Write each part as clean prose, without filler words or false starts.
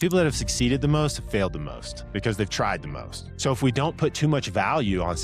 People that have succeeded the most have failed the most because they've tried the most. So if we don't put too much value on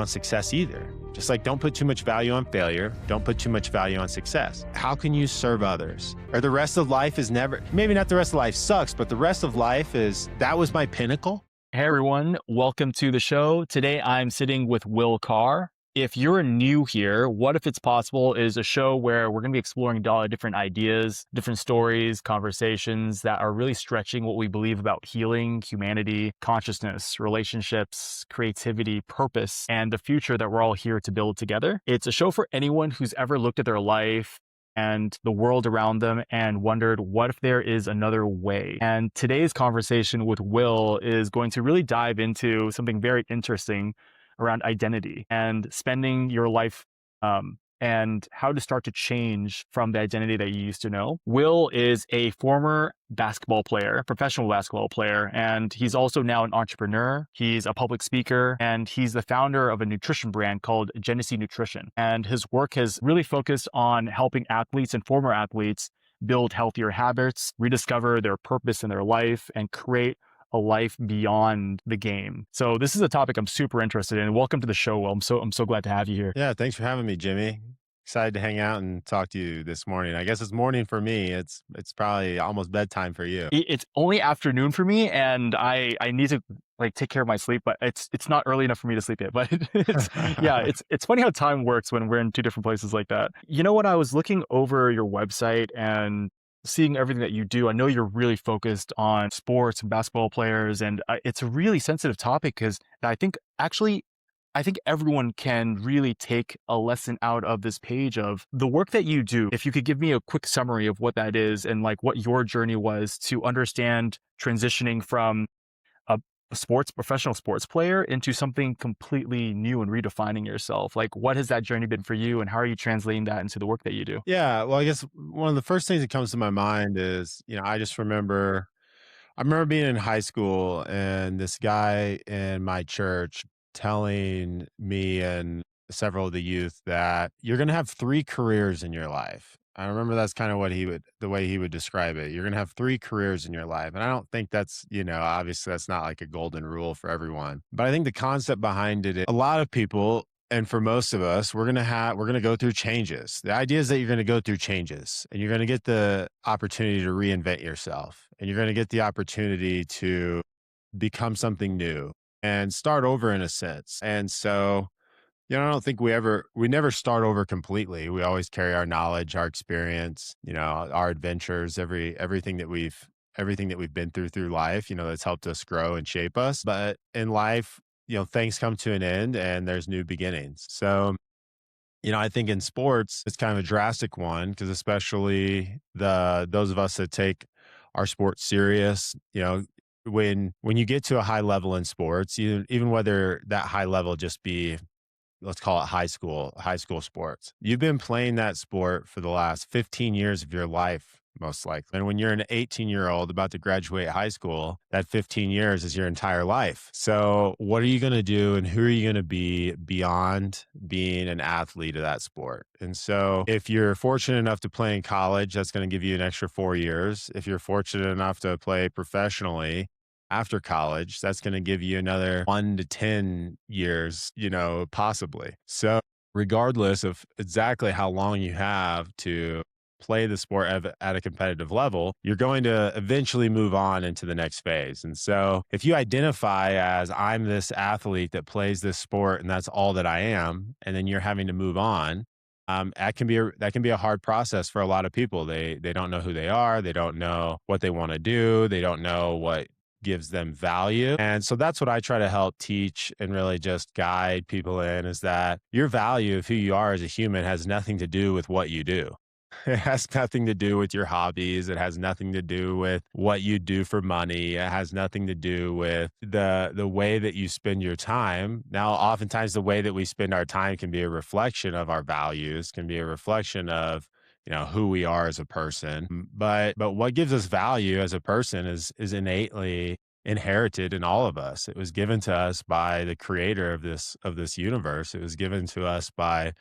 success either. Just like don't put too much value on failure, don't put too much value on success. How can you serve others? Or the rest of life is never, maybe not the rest of life sucks, but the rest of life is, that was my pinnacle. Hey everyone, welcome to the show. Today I'm sitting with Will Carr. If you're new here, What If It's Possible is a show where we're going to be exploring a lot of different ideas, different stories, conversations that are really stretching what we believe about healing, humanity, consciousness, relationships, creativity, purpose, and the future that we're all here to build together. It's a show for anyone who's ever looked at their life and the world around them and wondered, what if there is another way? And today's conversation with Will is going to really dive into something very interesting around identity and spending your life and how to start to change from the identity that you used to know. Will is a former professional basketball player, and he's also now an entrepreneur. He's a public speaker, and he's the founder of a nutrition brand called Genesee Nutrition. And his work has really focused on helping athletes and former athletes build healthier habits, rediscover their purpose in their life, and create a life beyond the game. So this is a topic I'm super interested in. Welcome to the show, Will. I'm so glad to have you here. Yeah, thanks for having me, Jimmy. Excited to hang out and talk to you this morning. I guess it's morning for me. It's probably almost bedtime for you. It's only afternoon for me, and I need to take care of my sleep, but it's not early enough for me to sleep yet. But it's funny how time works when we're in two different places like that. You know, when I was looking over your website and seeing everything that you do, I know you're really focused on sports and basketball players, and it's a really sensitive topic because I think everyone can really take a lesson out of this page of the work that you do. If you could give me a quick summary of what that is and what your journey was to understand transitioning from a professional sports player into something completely new and redefining yourself. What has that journey been for you, and how are you translating that into the work that you do? Yeah, well, I guess one of the first things that comes to my mind is, I remember being in high school and this guy in my church telling me and several of the youth that you're going to have 3 careers in your life. I remember that's kind of the way he would describe it. You're going to have 3 careers in your life. And I don't think that's, obviously that's not like a golden rule for everyone. But I think the concept behind it is a lot of people, and for most of us, we're going to go through changes. The idea is that you're going to go through changes and you're going to get the opportunity to reinvent yourself, and you're going to get the opportunity to become something new and start over in a sense. And so, I don't think we never start over completely. We always carry our knowledge, our experience, our adventures, everything that we've been through life, that's helped us grow and shape us. But in life, things come to an end and there's new beginnings. So, I think in sports, it's kind of a drastic one because especially those of us that take our sport serious, when you get to a high level in sports, even whether that high level just be, let's call it high school sports. You've been playing that sport for the last 15 years of your life, most likely. And when you're an 18-year-old about to graduate high school, that 15 years is your entire life. So what are you going to do and who are you going to be beyond being an athlete of that sport? And so if you're fortunate enough to play in college, that's going to give you an extra 4 years. If you're fortunate enough to play professionally after college, that's going to give you another 1 to 10 years, possibly. So regardless of exactly how long you have to play the sport at a competitive level, you're going to eventually move on into the next phase. And so if you identify as I'm this athlete that plays this sport and that's all that I am, and then you're having to move on, that can be a hard process for a lot of people. They don't know who they are. They don't know what they want to do. They don't know what gives them value. And so that's what I try to help teach and really just guide people in, is that your value of who you are as a human has nothing to do with what you do. It has nothing to do with your hobbies. It has nothing to do with what you do for money. It has nothing to do with the way that you spend your time. Now, oftentimes the way that we spend our time can be a reflection of our values, can be a reflection of who we are as a person. But what gives us value as a person is innately inherited in all of us. It was given to us by the creator of this universe. It was given to us by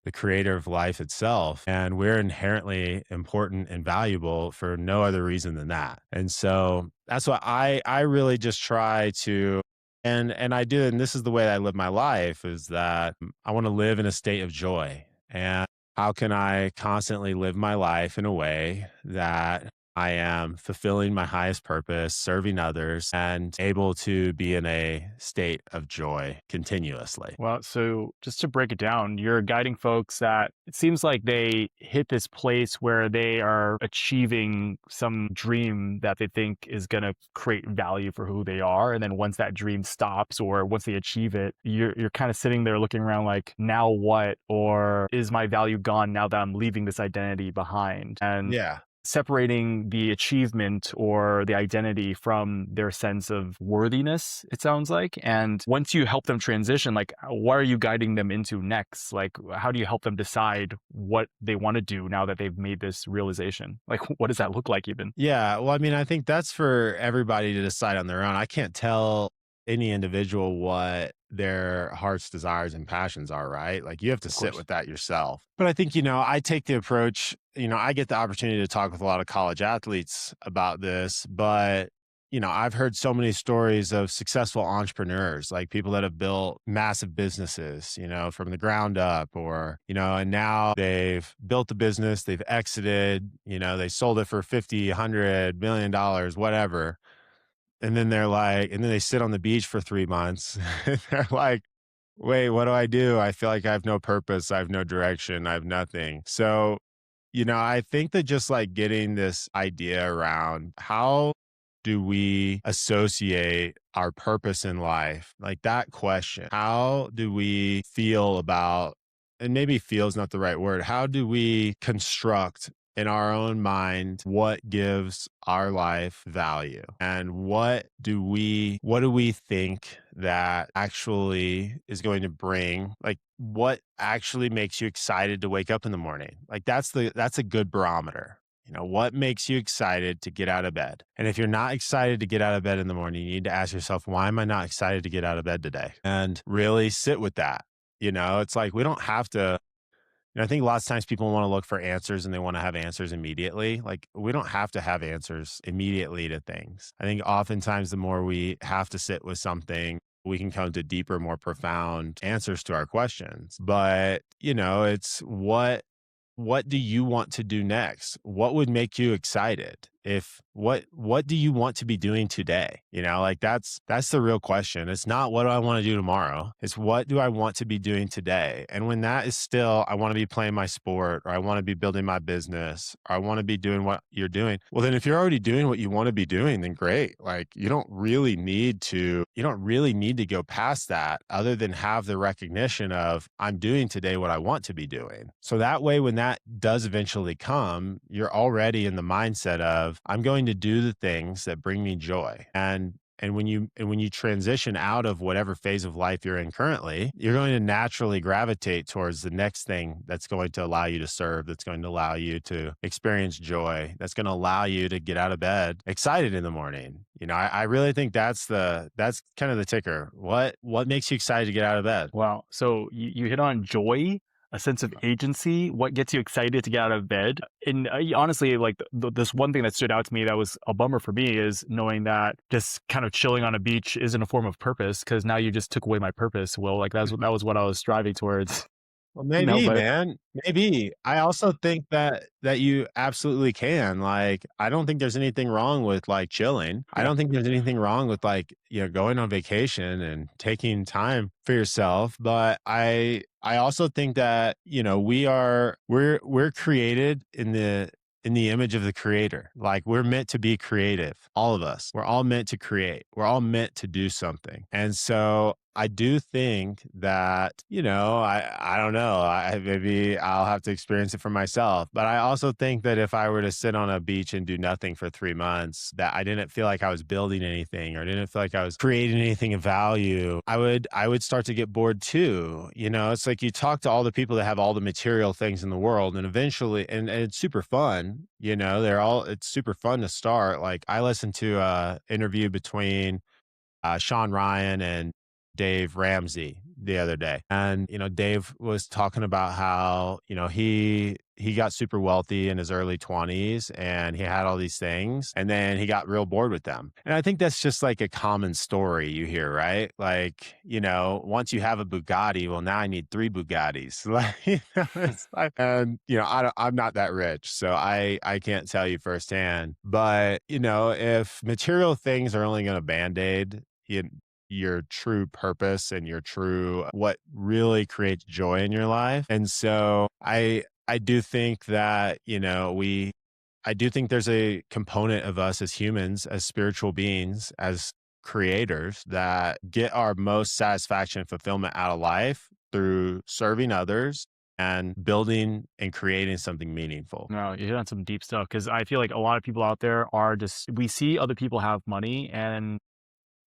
the creator of life itself. And we're inherently important and valuable for no other reason than that. And so that's what I really just try to and I do, and this is the way I live my life, is that I want to live in a state of joy. And how can I constantly live my life in a way that I am fulfilling my highest purpose, serving others, and able to be in a state of joy continuously? Well, so just to break it down, you're guiding folks that it seems like they hit this place where they are achieving some dream that they think is going to create value for who they are. And then once that dream stops or once they achieve it, you're kind of sitting there looking around like, now what? Or is my value gone now that I'm leaving this identity behind? And Yeah. separating the achievement or the identity from their sense of worthiness, it sounds like. And once you help them transition, like what are you guiding them into next? Like how do you help them decide what they want to do now that they've made this realization? Like what does that look like even? Yeah. Well, I mean, I think that's for everybody to decide on their own. I can't tell any individual what their heart's desires and passions are, right? Like you have to Of sit course. with that yourself. But I think, I take the approach, I get the opportunity to talk with a lot of college athletes about this, but I've heard so many stories of successful entrepreneurs, like people that have built massive businesses, from the ground up and now they've built the business, they've exited, they sold it for 50, 100 million dollars, whatever. And then they're like, and then they sit on the beach for 3 months. And they're like, wait, what do I do? I feel like I have no purpose. I have no direction. I have nothing. So, I think that just like getting this idea around how do we associate our purpose in life? Like that question, how do we feel about, and maybe feel is not the right word, how do we construct in our own mind what gives our life value, and what do we think that actually is going to bring, like what actually makes you excited to wake up in the morning? Like that's a good barometer. What makes you excited to get out of bed? And if you're not excited to get out of bed in the morning, you need to ask yourself, why am I not excited to get out of bed today? And really sit with that. It's like we don't have to. I think lots of times people want to look for answers and they want to have answers immediately. Like we don't have to have answers immediately to things. I think oftentimes the more we have to sit with something, we can come to deeper, more profound answers to our questions. But, it's what do you want to do next? What would make you excited? If what do you want to be doing today? Like that's the real question. It's not what do I want to do tomorrow? It's what do I want to be doing today? And when that is still, I want to be playing my sport, or I want to be building my business, or I want to be doing what you're doing. Well, then if you're already doing what you want to be doing, then great. Like you don't really need to go past that, other than have the recognition of I'm doing today what I want to be doing. So that way, when that does eventually come, you're already in the mindset of I'm going to do the things that bring me joy. And when you transition out of whatever phase of life you're in currently, you're going to naturally gravitate towards the next thing that's going to allow you to serve, that's going to allow you to experience joy, that's going to allow you to get out of bed excited in the morning. I really think that's kind of the ticker. What makes you excited to get out of bed? Wow. So you hit on joy, a sense of agency, what gets you excited to get out of bed. And honestly, like this one thing that stood out to me that was a bummer for me is knowing that just kind of chilling on a beach isn't a form of purpose, because now you just took away my purpose. Well, like that was what I was striving towards. Well, No, maybe, but man. Maybe. I also think that you absolutely can. Like, I don't think there's anything wrong with like chilling. I yeah. don't think there's anything wrong with like, going on vacation and taking time for yourself. But I also think that, we're created in the image of the creator. Like we're meant to be creative. All of us. We're all meant to create. We're all meant to do something. And so I do think that, I don't know, maybe I'll have to experience it for myself. But I also think that if I were to sit on a beach and do nothing for 3 months, that I didn't feel like I was building anything, or didn't feel like I was creating anything of value, I would start to get bored too. It's like you talk to all the people that have all the material things in the world, and eventually, and it's super fun, it's super fun to start. Like I listened to a interview between Sean Ryan and Dave Ramsey the other day. And, Dave was talking about how, he got super wealthy in his early 20s and he had all these things and then he got real bored with them. And I think that's just like a common story you hear, right? Like, once you have a Bugatti, well, now I need three Bugattis. Like, it's like, and I'm not that rich, so I can't tell you firsthand. But if material things are only going to band-aid your true purpose and your true what really creates joy in your life. And so I do think that, I do think there's a component of us as humans, as spiritual beings, as creators that get our most satisfaction and fulfillment out of life through serving others and building and creating something meaningful. No, you hit on some deep stuff because I feel like a lot of people out there are just, we see other people have money and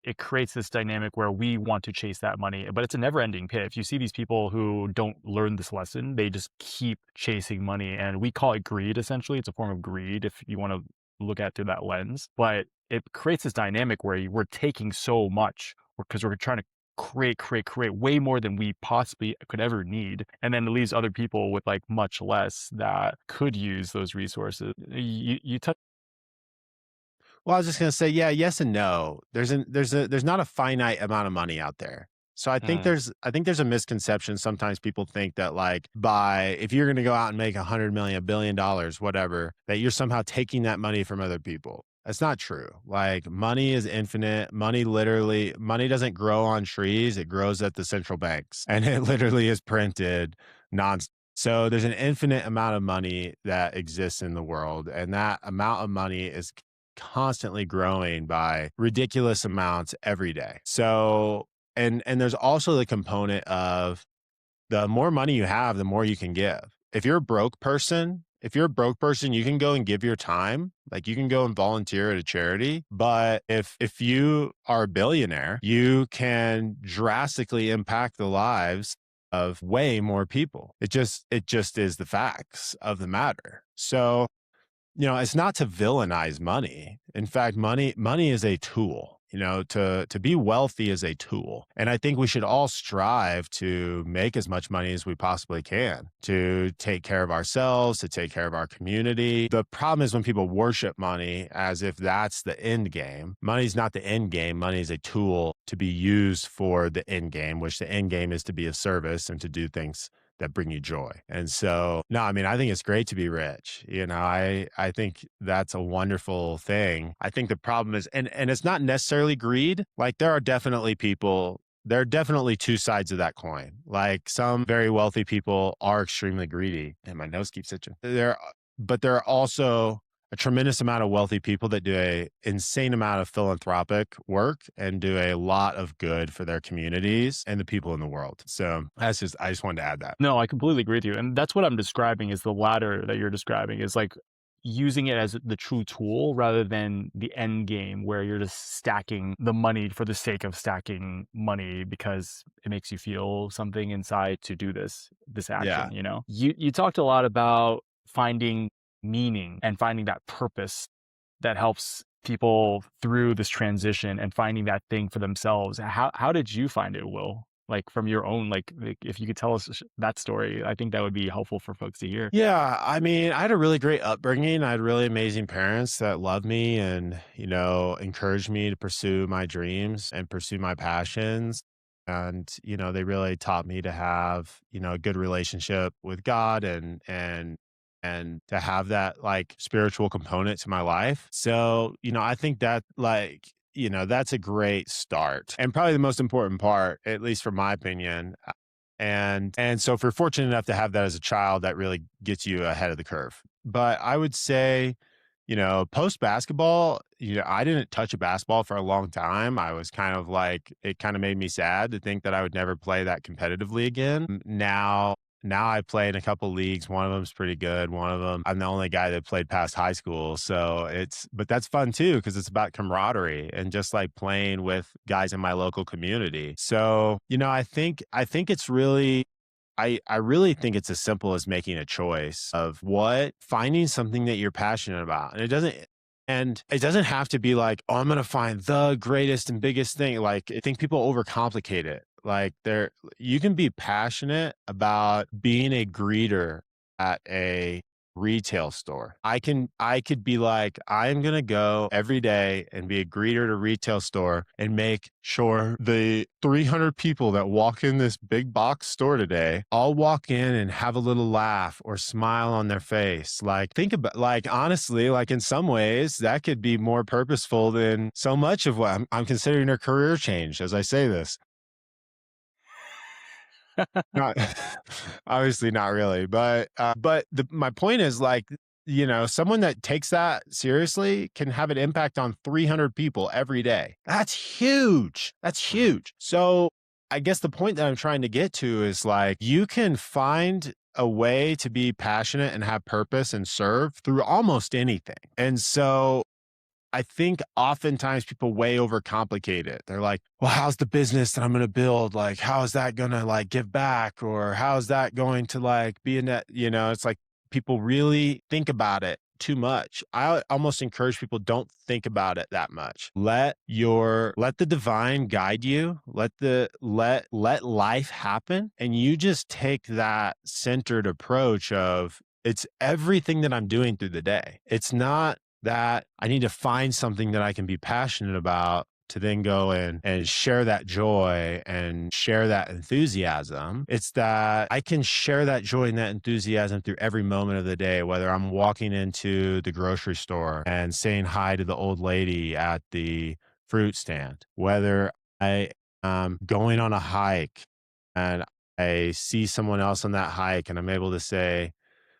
it creates this dynamic where we want to chase that money, but it's a never ending pit. If you see these people who don't learn this lesson, they just keep chasing money. And we call it greed, essentially. It's a form of greed if you want to look at it through that lens. But it creates this dynamic where we're taking so much because we're trying to create way more than we possibly could ever need. And then it leaves other people with like much less that could use those resources. You touch. Well, I was just gonna say, yeah, yes and no. There's not a finite amount of money out there. So I think there's a misconception. Sometimes people think that like if you're gonna go out and make 100 million, $1 billion, whatever, that you're somehow taking that money from other people. That's not true. Like money is infinite. Money doesn't grow on trees. It grows at the central banks and it literally is printed non. So there's an infinite amount of money that exists in the world. And that amount of money is constantly growing by ridiculous amounts every day. So, and there's also the component of the more money you have, the more you can give. If you're a broke person, you can go and give your time. Like you can go and volunteer at a charity. But if you are a billionaire, you can drastically impact the lives of way more people. It just is the facts of the matter. So it's not to villainize money. In fact, money is a tool. To be wealthy is a tool. And I think we should all strive to make as much money as we possibly can to take care of ourselves, to take care of our community. The problem is when people worship money as if that's the end game. Money's not the end game. Money is a tool to be used for the end game, which the end game is to be of service and to do things that bring you joy. And so, no, I mean, I think it's great to be rich. I think that's a wonderful thing. I think the problem is, and it's not necessarily greed. Like there are definitely two sides of that coin. Like some very wealthy people are extremely greedy and my nose keeps itching. But there are also a tremendous amount of wealthy people that do a insane amount of philanthropic work and do a lot of good for their communities and the people in the world. So I just wanted to add that. No, I completely agree with you. And that's what I'm describing is the latter that you're describing is like using it as the true tool rather than the end game where you're just stacking the money for the sake of stacking money because it makes you feel something inside to do this Yeah. action, You talked a lot about finding meaning and finding that purpose that helps people through this transition and finding that thing for themselves. How did you find it, Will? Like from your own, like if you could tell us that story, I think that would be helpful for folks to hear. Yeah, I mean, I had a really great upbringing. I had really amazing parents that loved me and, encouraged me to pursue my dreams and pursue my passions. And, they really taught me to have, a good relationship with God and to have that like spiritual component to my life. So, I think that like, that's a great start and probably the most important part, at least from my opinion. And so if you're fortunate enough to have that as a child, that really gets you ahead of the curve. But I would say, post basketball, I didn't touch a basketball for a long time. I was kind of like, it kind of made me sad to think that I would never play that competitively again. Now I play in a couple leagues. One of them's pretty good. One of them, I'm the only guy that played past high school. So but that's fun too, because it's about camaraderie and just like playing with guys in my local community. So, I think it's really, I really think it's as simple as making a choice of finding something that you're passionate about. And it doesn't have to be like, oh, I'm going to find the greatest and biggest thing. Like, I think people overcomplicate it. Like you can be passionate about being a greeter at a retail store. I could be like, I'm going to go every day and be a greeter at a retail store and make sure the 300 people that walk in this big box store today all walk in and have a little laugh or smile on their face. Like, think about, like, honestly, like in some ways that could be more purposeful than so much of what I'm considering a career change as I say this. Not obviously not really, but my point is like, someone that takes that seriously can have an impact on 300 people every day. That's huge. That's huge. So I guess the point that I'm trying to get to is like, you can find a way to be passionate and have purpose and serve through almost anything. And so I think oftentimes people way overcomplicate it. They're like, well, how's the business that I'm going to build? Like, how is that going to like give back? Or how is that going to like be a net? It's like people really think about it too much. I almost encourage people don't think about it that much. Let the divine guide you. Let life happen. And you just take that centered approach of it's everything that I'm doing through the day. It's not that I need to find something that I can be passionate about to then go and share that joy and share that enthusiasm. It's that I can share that joy and that enthusiasm through every moment of the day, whether I'm walking into the grocery store and saying hi to the old lady at the fruit stand, whether I am going on a hike and I see someone else on that hike and I'm able to say,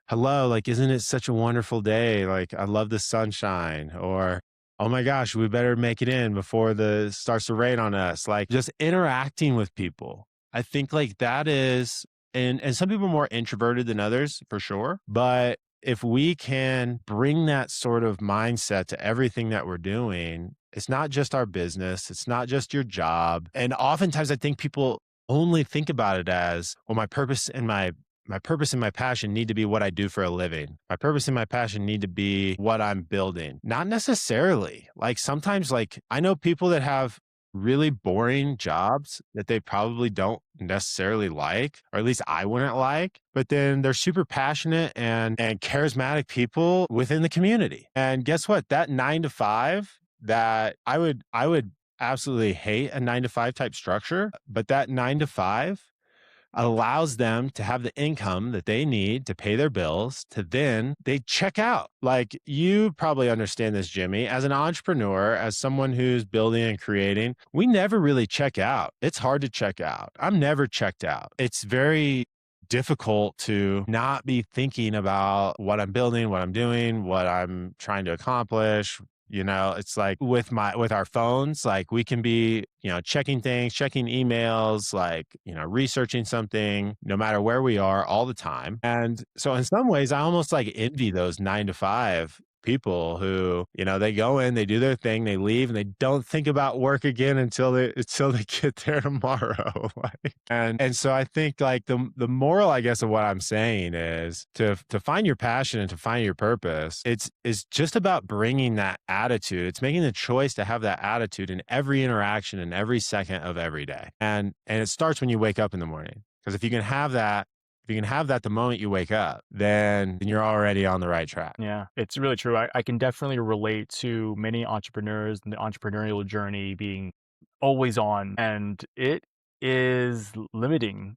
hello, like, isn't it such a wonderful day? Like, I love the sunshine. Or, oh my gosh, we better make it in before the starts to rain on us. Like, just interacting with people. I think like that is, and some people are more introverted than others for sure. But if we can bring that sort of mindset to everything that we're doing, it's not just our business, it's not just your job. And oftentimes I think people only think about it as, well, my purpose and my passion need to be what I do for a living. My purpose and my passion need to be what I'm building. Not necessarily. Like sometimes, like I know people that have really boring jobs that they probably don't necessarily like, or at least I wouldn't like, but then they're super passionate and charismatic people within the community. And guess what? That 9 to 5 that I would absolutely hate a 9 to 5 type structure, but that 9 to 5 allows them to have the income that they need to pay their bills to then they check out. Like you probably understand this, Jimmy, as an entrepreneur, as someone who's building and creating, we never really check out. It's hard to check out. I'm never checked out. It's very difficult to not be thinking about what I'm building, what I'm doing, what I'm trying to accomplish. It's like with our phones, like we can be, checking things, checking emails, like, researching something, no matter where we are all the time. And so in some ways, I almost like envy those 9 to 5 people who, they go in, they do their thing, they leave, and they don't think about work again until they get there tomorrow. Like, and so I think like the moral, I guess, of what I'm saying is to find your passion and to find your purpose. It's just about bringing that attitude. It's making the choice to have that attitude in every interaction and every second of every day. And it starts when you wake up in the morning. Because if you can have that the moment you wake up, then you're already on the right track. Yeah, it's really true. I can definitely relate to many entrepreneurs and the entrepreneurial journey being always on, and it is limiting.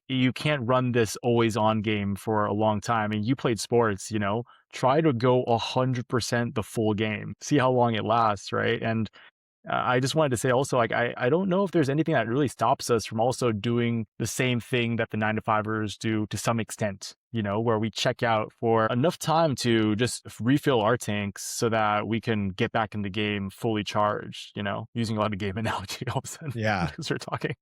You can't run this always on game for a long time. And you played sports, try to go 100% the full game, see how long it lasts, right? And I just wanted to say also, like, I don't know if there's anything that really stops us from also doing the same thing that the 9 to 5ers do to some extent, where we check out for enough time to just refill our tanks so that we can get back in the game fully charged, using a lot of game analogy all of a sudden Yeah. because we're talking.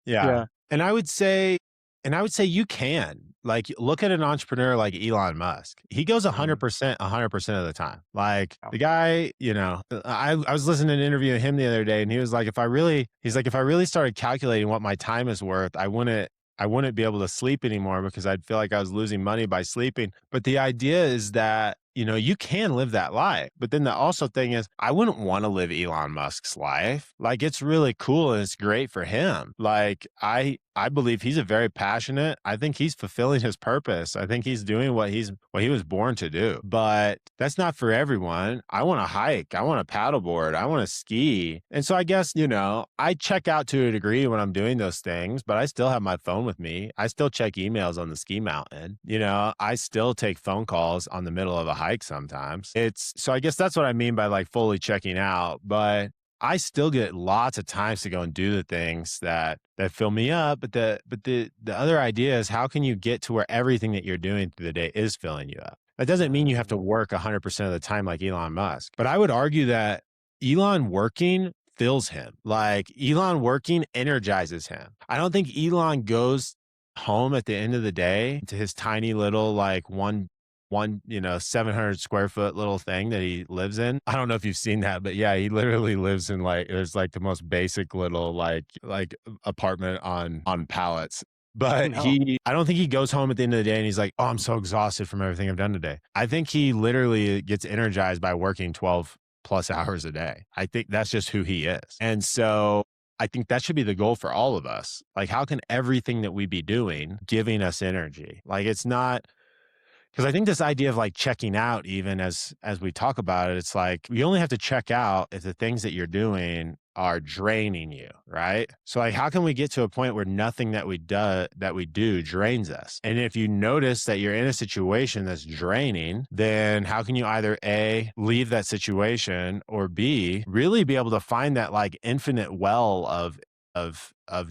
Yeah. Yeah. And I would say you can. Like, look at an entrepreneur like Elon Musk. He goes 100%, 100% of the time. Like the guy, I was listening to an interview of him the other day and he was like, if I really started calculating what my time is worth, I wouldn't be able to sleep anymore because I'd feel like I was losing money by sleeping. But the idea is that, you can live that life. But then the also thing is, I wouldn't want to live Elon Musk's life. Like, it's really cool and it's great for him. Like, I believe he's a very passionate. I think he's fulfilling his purpose. I think he's doing what he was born to do. But that's not for everyone. I want to hike. I want to paddleboard. I want to ski. And so I guess, I check out to a degree when I'm doing those things, but I still have my phone with me. I still check emails on the ski mountain. I still take phone calls on the middle of a hike sometimes. So I guess that's what I mean by like fully checking out. But I still get lots of times to go and do the things that fill me up. But the other idea is, how can you get to where everything that you're doing through the day is filling you up? That doesn't mean you have to work 100% of the time like Elon Musk. But I would argue that Elon working fills him. Like, Elon working energizes him. I don't think Elon goes home at the end of the day to his tiny little, like, one 700 square foot little thing that he lives in. I don't know if you've seen that, but yeah, he literally lives in, like, there's like the most basic little like apartment on pallets. But No. I don't think he goes home at the end of the day and he's like, oh, I'm so exhausted from everything I've done today. I think he literally gets energized by working 12 plus hours a day. I think that's just who he is. And so I think that should be the goal for all of us. Like, how can everything that we be doing giving us energy? Like, it's not, because I think this idea of like checking out, even as we talk about it, it's like you only have to check out if the things that you're doing are draining you, right? So like, how can we get to a point where nothing that we do drains us? And if you notice that you're in a situation that's draining, then how can you either A, leave that situation, or B, really be able to find that like infinite well of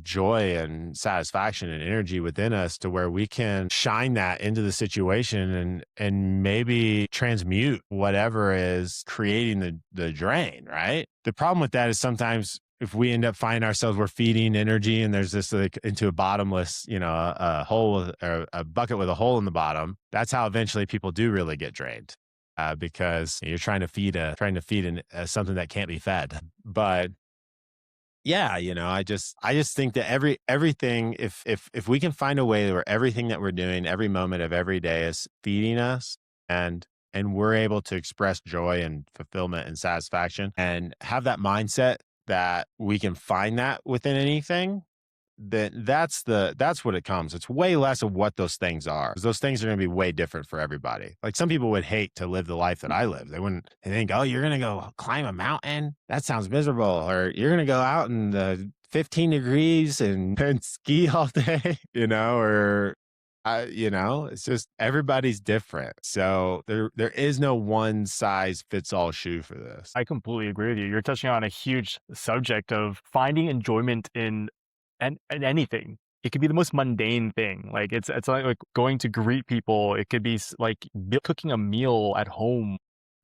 joy and satisfaction and energy within us, to where we can shine that into the situation and maybe transmute whatever is creating the drain, right? The problem with that is sometimes if we end up finding ourselves, we're feeding energy and there's this like into a bottomless, a hole or a bucket with a hole in the bottom. That's how eventually people do really get drained. Because you're trying to feed something that can't be fed. But yeah, I just think that everything, if we can find a way where everything that we're doing, every moment of every day is feeding us, and we're able to express joy and fulfillment and satisfaction and have that mindset that we can find that within anything, then that's what it comes. It's way less of what those things are. 'Cause those things are going to be way different for everybody. Like, some people would hate to live the life that I live. They think, oh, you're going to go climb a mountain? That sounds miserable. Or you're going to go out in the 15 degrees and ski all day, or it's just everybody's different. So there is no one size fits all shoe for this. I completely agree with you. You're touching on a huge subject of finding enjoyment in and anything. It could be the most mundane thing. Like, it's like going to greet people. It could be like cooking a meal at home,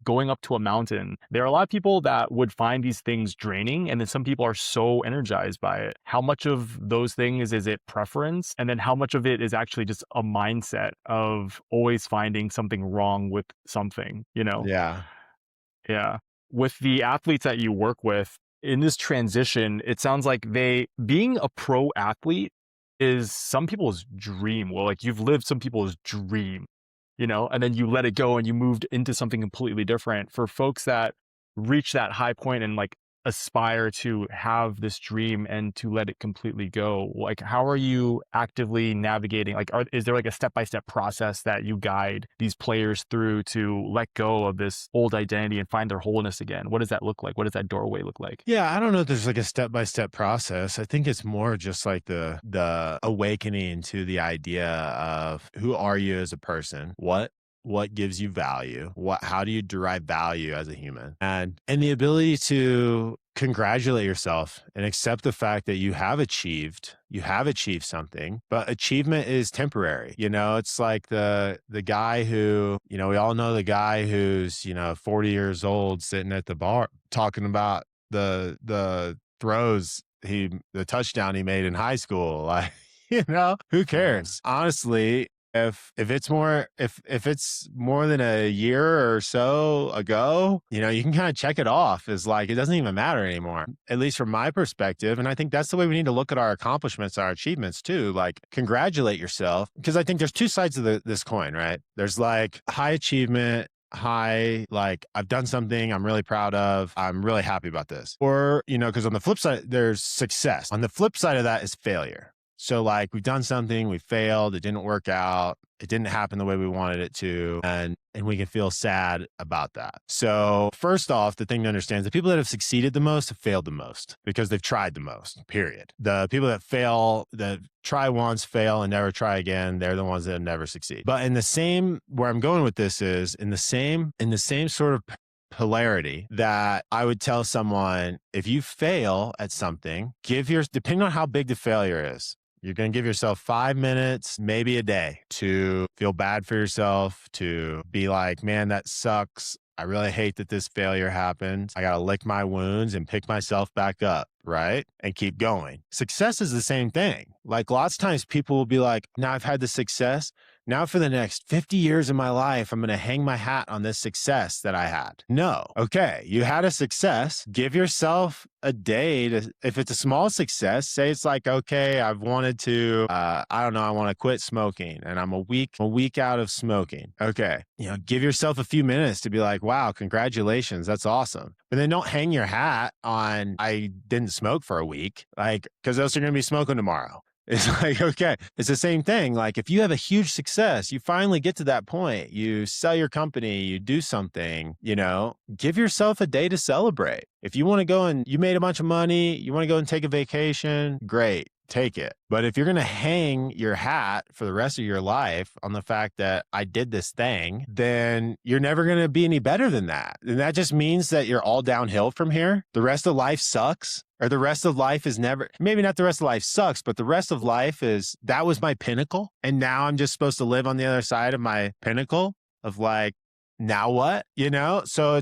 going up to a mountain. There are a lot of people that would find these things draining, and then some people are so energized by it. How much of those things is it preference? And then how much of it is actually just a mindset of always finding something wrong with something, Yeah. Yeah. With the athletes that you work with in this transition, it sounds like being a pro athlete is some people's dream. Well, like, you've lived some people's dream, and then you let it go and you moved into something completely different. For folks that reach that high point and like aspire to have this dream and to let it completely go, like, how are you actively navigating? Like, is there like a step-by-step process that you guide these players through to let go of this old identity and find their wholeness again? What does that look like? What does that doorway look like? Yeah, I don't know if there's like a step-by-step process. I think it's more just like the awakening to the idea of, who are you as a person? What gives you value? How do you derive value as a human? And the ability to congratulate yourself and accept the fact that you have achieved something, but achievement is temporary. It's like the guy who, we all know the guy who's, 40 years old sitting at the bar talking about the the touchdown he made in high school. Like, who cares? Honestly, if it's more than a year or so ago, you can kind of check it off as like, it doesn't even matter anymore, at least from my perspective. And I think that's the way we need to look at our accomplishments, our achievements too. Like, congratulate yourself, because I think there's two sides of this coin, right? There's like high achievement, high, like I've done something I'm really proud of. I'm really happy about this. Or, because on the flip side, there's success. On the flip side of that is failure. So like we've done something, we failed, it didn't work out, it didn't happen the way we wanted it to, and we can feel sad about that. So first off, the thing to understand is the people that have succeeded the most have failed the most because they've tried the most, period. The people that fail, that try once, fail, and never try again, they're the ones that never succeed. But where I'm going with this is in the same sort of polarity that I would tell someone, if you fail at something, depending on how big the failure is, you're going to give yourself 5 minutes, maybe a day, to feel bad for yourself, to be like, man, that sucks. I really hate that this failure happened. I got to lick my wounds and pick myself back up, right? And keep going. Success is the same thing. Like lots of times people will be like, now I've had the success. Now for the next 50 years of my life, I'm going to hang my hat on this success that I had. No. Okay. You had a success. Give yourself a day if it's a small success, say it's like, okay, I've wanted to, I don't know, I want to quit smoking and I'm a week out of smoking. Okay. Give yourself a few minutes to be like, wow, congratulations. That's awesome. But then don't hang your hat on, I didn't smoke for a week, like, cause else you're going to be smoking tomorrow. It's like, okay, it's the same thing. Like if you have a huge success, you finally get to that point, you sell your company, you do something, give yourself a day to celebrate. If you want to go and you made a bunch of money, you want to go and take a vacation, great, take it. But if you're going to hang your hat for the rest of your life on the fact that I did this thing, then you're never going to be any better than that. And that just means that you're all downhill from here. The rest of life sucks. Or the rest of life is maybe not the rest of life sucks, but the rest of life that was my pinnacle. And now I'm just supposed to live on the other side of my pinnacle of like, now what, So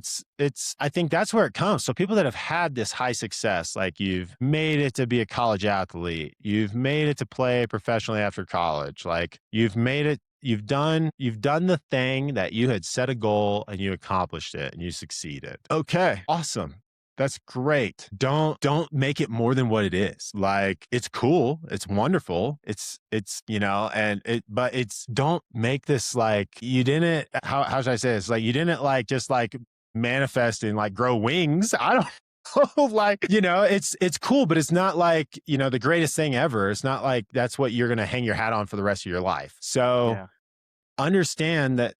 I think that's where it comes. So people that have had this high success, like you've made it to be a college athlete, you've made it to play professionally after college, like you've made it, you've done the thing that you had set a goal and you accomplished it and you succeeded. Okay, awesome. That's great. Don't make it more than what it is. Like it's cool. It's wonderful. Don't make this like you didn't, how should I say this? Like you didn't like just like manifest and like grow wings. I don't like, it's cool, but it's not like, the greatest thing ever. It's not like that's what you're going to hang your hat on for the rest of your life. So Yeah. understand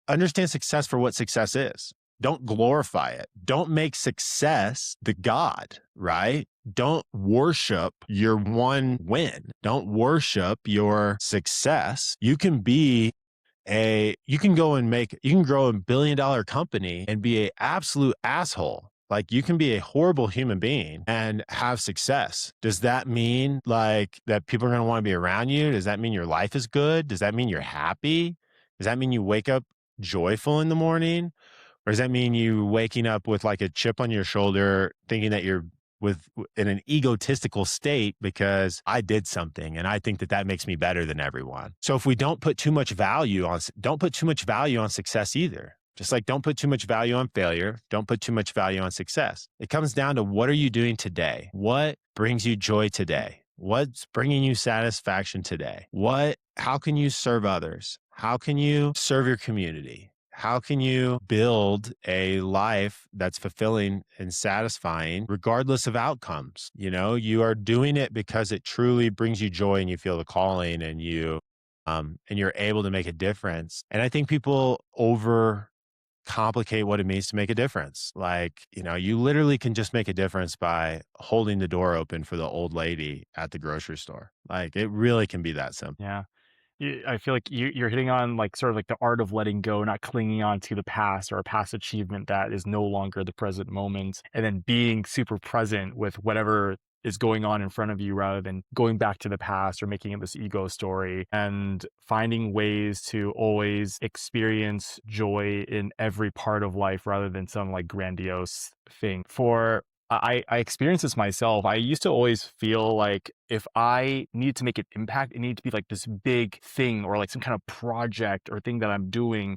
success for what success is. Don't glorify it. Don't make success the God, right? Don't worship your one win. Don't worship your success. You can grow a billion-dollar company and be an absolute asshole. Like you can be a horrible human being and have success. Does that mean like that people are going to want to be around you? Does that mean your life is good? Does that mean you're happy? Does that mean you wake up joyful in the morning? Or does that mean you waking up with like a chip on your shoulder, thinking that you're in an egotistical state because I did something and I think that makes me better than everyone. So if we don't put too much value on success either. Just like don't put too much value on failure. Don't put too much value on success. It comes down to what are you doing today? What brings you joy today? What's bringing you satisfaction today? How can you serve others? How can you serve your community? How can you build a life that's fulfilling and satisfying regardless of outcomes? You are doing it because it truly brings you joy and you feel the calling and and you're able to make a difference. And I think people overcomplicate what it means to make a difference. Like, you literally can just make a difference by holding the door open for the old lady at the grocery store. Like it really can be that simple. Yeah. I feel like you're hitting on like sort of like the art of letting go, not clinging on to the past or a past achievement that is no longer the present moment, and then being super present with whatever is going on in front of you rather than going back to the past or making it this ego story, and finding ways to always experience joy in every part of life rather than some like grandiose thing. I experienced this myself. I used to always feel like if I needed to make an impact, it needed to be like this big thing or like some kind of project or thing that I'm doing.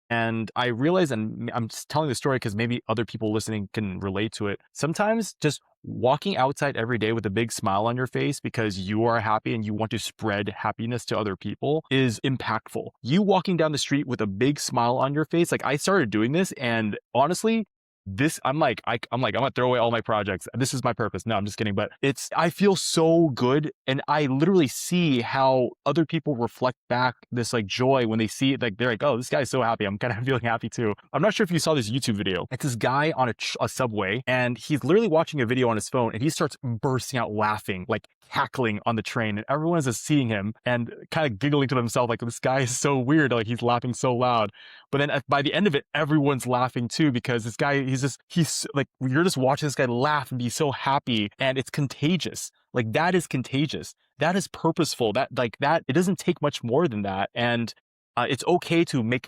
And I realize, and I'm just telling the story because maybe other people listening can relate to it. Sometimes just walking outside every day with a big smile on your face because you are happy and you want to spread happiness to other people is impactful. You walking down the street with a big smile on your face, like I started doing this, and honestly, this I'm gonna throw away all my projects. This is my purpose. No, I'm just kidding. But I feel so good, and I literally see how other people reflect back this like joy when they see it. Like they're like, "Oh, this guy's so happy. I'm kind of feeling happy too." I'm not sure if you saw this YouTube video. It's this guy on a subway, and he's literally watching a video on his phone, and he starts bursting out laughing, like cackling on the train, and everyone is just seeing him and kind of giggling to themselves, like this guy is so weird, like he's laughing so loud. But then by the end of it, everyone's laughing too because this guy, he's like, you're just watching this guy laugh and be so happy, and it's contagious. Like that is contagious. That is purposeful. It doesn't take much more than that. And it's okay to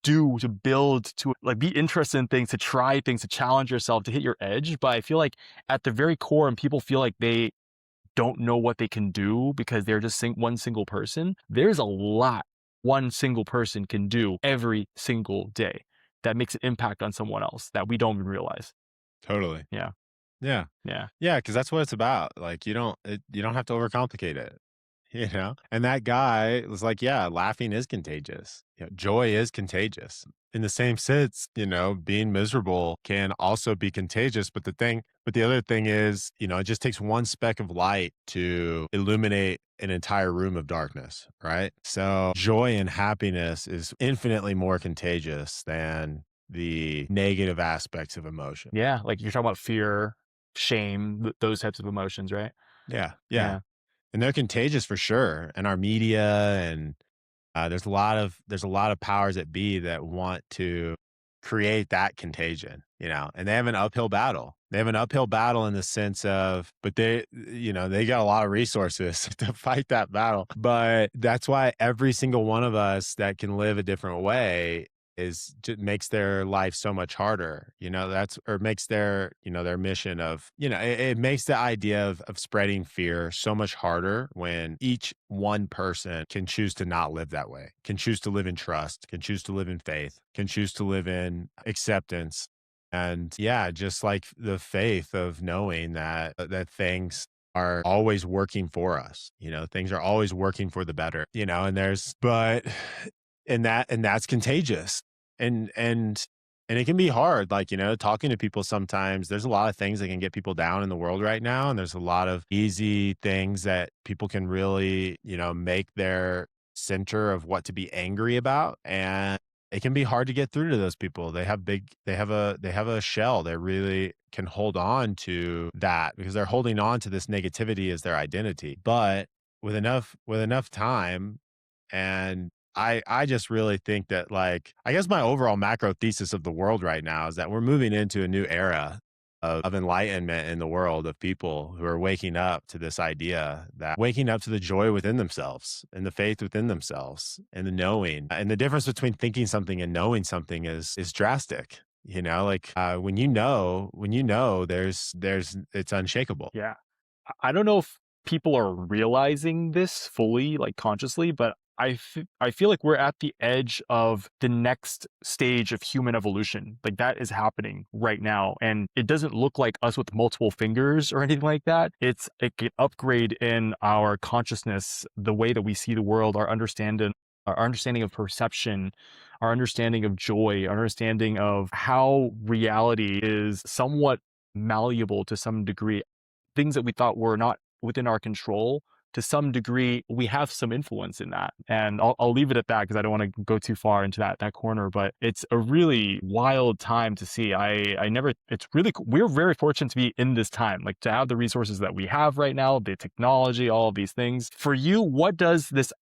to build, to like be interested in things, to try things, to challenge yourself, to hit your edge. But I feel like at the very core, and people feel like they don't know what they can do because they're just one single person, there's a lot one single person can do every single day that makes an impact on someone else that we don't even realize. Totally. Yeah. Yeah. Yeah. Yeah, because that's what it's about. Like, you don't have to overcomplicate it, you know? And that guy was like, "Yeah, laughing is contagious. Joy is contagious." In the same sense, being miserable can also be contagious, but the other thing is, it just takes one speck of light to illuminate an entire room of darkness, right? So, joy and happiness is infinitely more contagious than the negative aspects of emotion. Yeah. Like you're talking about fear, shame, those types of emotions, right? Yeah, yeah. Yeah. And they're contagious for sure. And our media and there's a lot of powers that be that want to create that contagion, and they have an uphill battle. They have an uphill battle in the sense of, but they got a lot of resources to fight that battle. But that's why every single one of us that can live a different way is just makes their life so much harder. That's or makes their mission of, it makes the idea of spreading fear so much harder when each one person can choose to not live that way, can choose to live in trust, can choose to live in faith, can choose to live in acceptance. And yeah, just like the faith of knowing that things are always working for us. Things are always working for the better, and there's but and that's contagious. And it can be hard, like, talking to people sometimes. There's a lot of things that can get people down in the world right now, and there's a lot of easy things that people can really, make their center of what to be angry about, and it can be hard to get through to those people. They have a shell. They really can hold on to that because they're holding on to this negativity as their identity. But with enough time, and I just really think that, like, I guess my overall macro thesis of the world right now is that we're moving into a new era of enlightenment in the world, of people who are waking up to this idea, that waking up to the joy within themselves and the faith within themselves and the knowing. And the difference between thinking something and knowing something is drastic. Like, when you know, there's it's unshakable. Yeah. I don't know if people are realizing this fully, like consciously, but I feel like we're at the edge of the next stage of human evolution. Like that is happening right now. And it doesn't look like us with multiple fingers or anything like that. It's an upgrade in our consciousness, the way that we see the world, our understanding of perception, our understanding of joy, our understanding of how reality is somewhat malleable to some degree. Things that we thought were not within our control, to some degree, we have some influence in that. And I'll leave it at that because I don't want to go too far into that corner. But it's a really wild time to see. I never. It's really cool. We're very fortunate to be in this time, like to have the resources that we have right now, the technology, all of these things. For you, what is this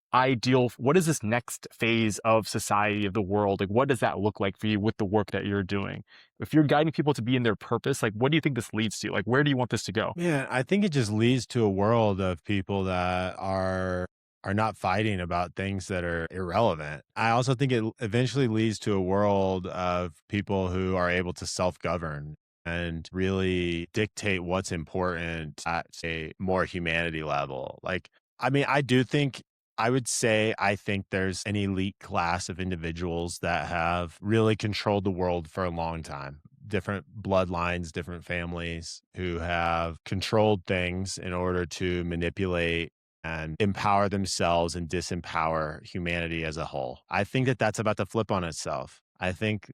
next phase of society, of the world? Like, what does that look like for you with the work that you're doing? If you're guiding people to be in their purpose, like what do you think this leads to? Like, where do you want this to go? Yeah, I think it just leads to a world of people that are not fighting about things that are irrelevant. I also think it eventually leads to a world of people who are able to self-govern and really dictate what's important at a more humanity level. Like, I mean, I do think I would say I think there's an elite class of individuals that have really controlled the world for a long time. Different bloodlines, different families who have controlled things in order to manipulate and empower themselves and disempower humanity as a whole. I think that that's about to flip on itself. I think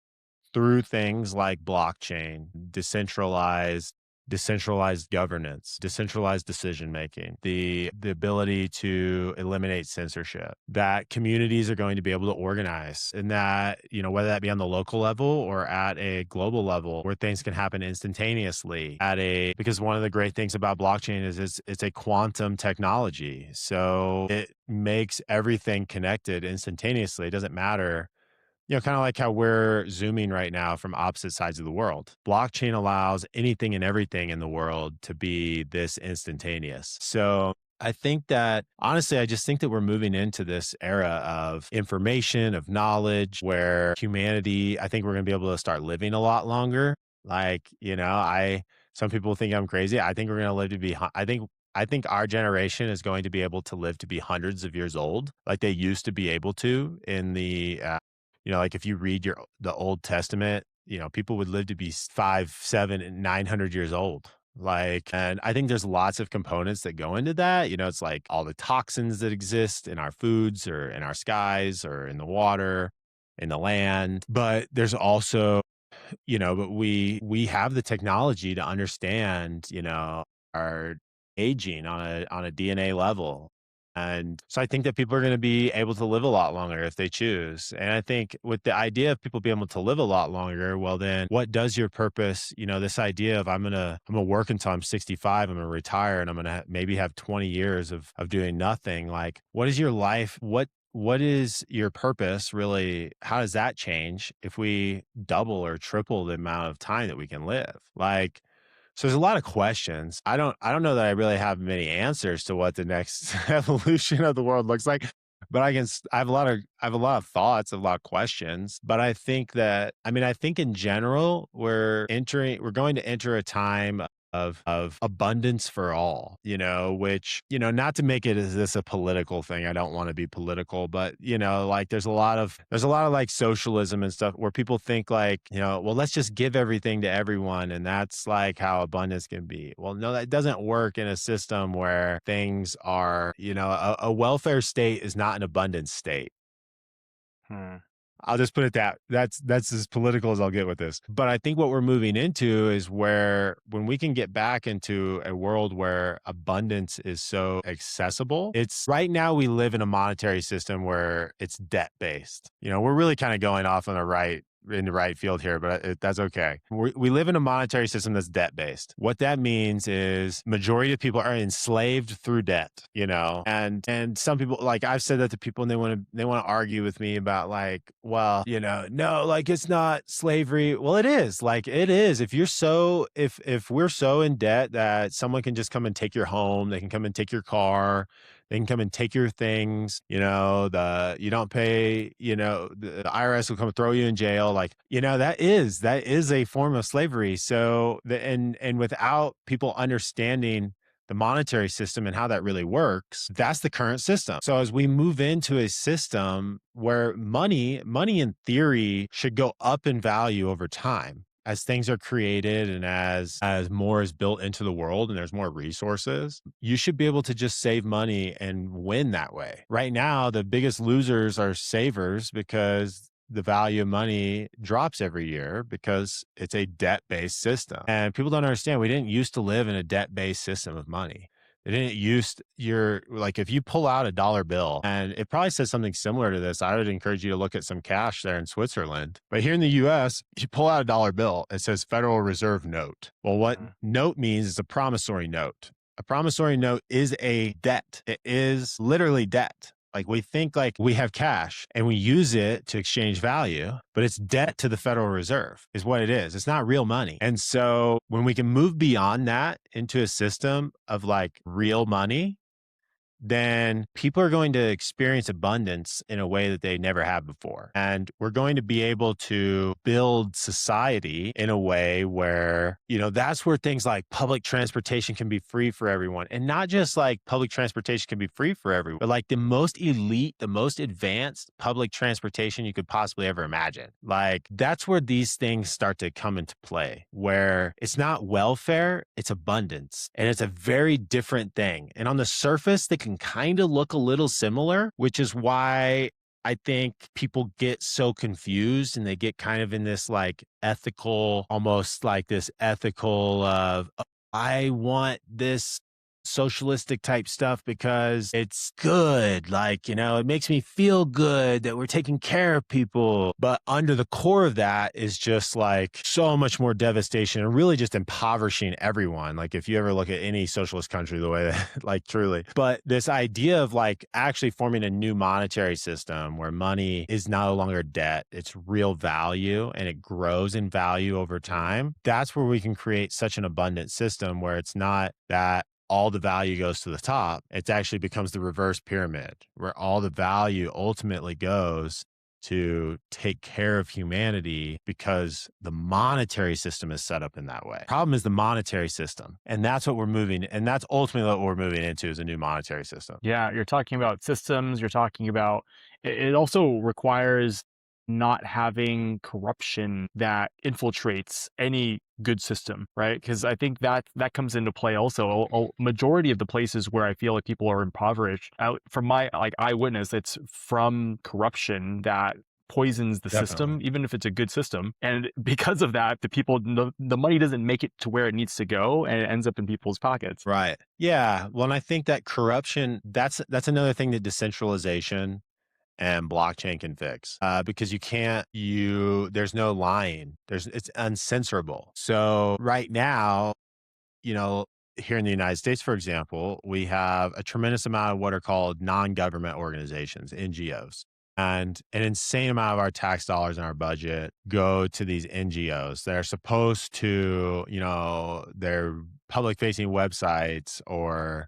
through things like blockchain, decentralized governance, decentralized decision making, the ability to eliminate censorship, that communities are going to be able to organize, and that, whether that be on the local level or at a global level, where things can happen instantaneously because one of the great things about blockchain is it's a quantum technology. So it makes everything connected instantaneously. It doesn't matter, kind of like how we're zooming right now from opposite sides of the world. Blockchain allows anything and everything in the world to be this instantaneous. So I think that honestly, I just think that we're moving into this era of information, of knowledge, where humanity, I think we're going to be able to start living a lot longer. Like, some people think I'm crazy. I think we're going to live to be, I think our generation is going to be able to live to be hundreds of years old, like they used to be able to in like if you read the Old Testament, people would live to be 5, 7, and 900 years old. Like, and I think there's lots of components that go into that. It's like all the toxins that exist in our foods or in our skies or in the water, in the land. But there's also, but we have the technology to understand, our aging on a DNA level. And so I think that people are going to be able to live a lot longer if they choose. And I think with the idea of people being able to live a lot longer, well then what does your purpose, this idea of I'm gonna work until I'm 65, I'm gonna retire and I'm gonna maybe have 20 years of doing nothing. Like, what is your life? What is your purpose really? How does that change if we double or triple the amount of time that we can live? Like, so there's a lot of questions. I don't know that I really have many answers to what the next evolution of the world looks like, but I have a lot of thoughts, a lot of questions, but I think in general we're going to enter a time of abundance for all, which, not to make it as this a political thing. I don't want to be political, but like there's a lot of like socialism and stuff where people think like, well, let's just give everything to everyone. And that's like how abundance can be. Well, no, that doesn't work in a system where things are, a welfare state is not an abundance state. Hmm. I'll just put it that's as political as I'll get with this. But I think what we're moving into is where when we can get back into a world where abundance is so accessible, it's right now we live in a monetary system where it's debt based. We're really kind of going off on in the right field here, but that's okay. We live in a monetary system that's debt based. What that means is majority of people are enslaved through debt, and some people, like I've said that to people and they want to argue with me about like, well, no, like it's not slavery. Well, it is. Like it is. If we're so in debt that someone can just come and take your home, they can come and take your car, they can come and take your things, you don't pay, the IRS will come throw you in jail. Like, that is a form of slavery. So and without people understanding the monetary system and how that really works, that's the current system. So as we move into a system where money in theory should go up in value over time, as things are created and as more is built into the world and there's more resources, you should be able to just save money and win that way. Right now, the biggest losers are savers because the value of money drops every year because it's a debt-based system. And people don't understand, we didn't used to live in a debt-based system of money. They didn't use your, like, if you pull out a dollar bill, and it probably says something similar to this, I would encourage you to look at some cash there in Switzerland. But here in the US, you pull out a dollar bill, it says Federal Reserve note. Well, what note means is a promissory note. A promissory note is a debt. It is literally debt. Like we think like we have cash and we use it to exchange value, but it's debt to the Federal Reserve is what it is. It's not real money. And so when we can move beyond that into a system of like real money, then people are going to experience abundance in a way that they never have before. And we're going to be able to build society in a way where, that's where things like public transportation can be free for everyone. And not just like public transportation can be free for everyone, but like the most elite, the most advanced public transportation you could possibly ever imagine. Like that's where these things start to come into play, where it's not welfare, it's abundance. And it's a very different thing. And on the surface, they can kind of look a little similar, which is why I think people get so confused and they get kind of in this like ethical, almost like this ethical of, "Oh, I want this socialistic type stuff because it's good. Like, it makes me feel good that we're taking care of people." But under the core of that is just like so much more devastation and really just impoverishing everyone. Like, if you ever look at any socialist country, the way that, like, truly. But this idea of like actually forming a new monetary system where money is no longer debt, it's real value and it grows in value over time. That's where we can create such an abundant system where it's not that all the value goes to the top. It actually becomes the reverse pyramid where all the value ultimately goes to take care of humanity because the monetary system is set up in that way. Problem is the monetary system. And that's what we're moving. And that's ultimately what we're moving into is a new monetary system. Yeah, you're talking about systems, you're talking about it also requires not having corruption that infiltrates any good system, right? Because I think that comes into play also. A majority of the places where I feel like people are impoverished, from my like eyewitness, it's from corruption that poisons the Definitely. system, even if it's a good system. And because of that, the money doesn't make it to where it needs to go, and it ends up in people's pockets. Right. Yeah. Well, and I think that corruption, that's another thing that decentralization and blockchain can fix, because there's no lying. It's uncensorable. So right now, you know, here in the United States, for example, we have a tremendous amount of what are called non-government organizations, NGOs. And an insane amount of our tax dollars in our budget go to these NGOs that are supposed to, their public facing websites or,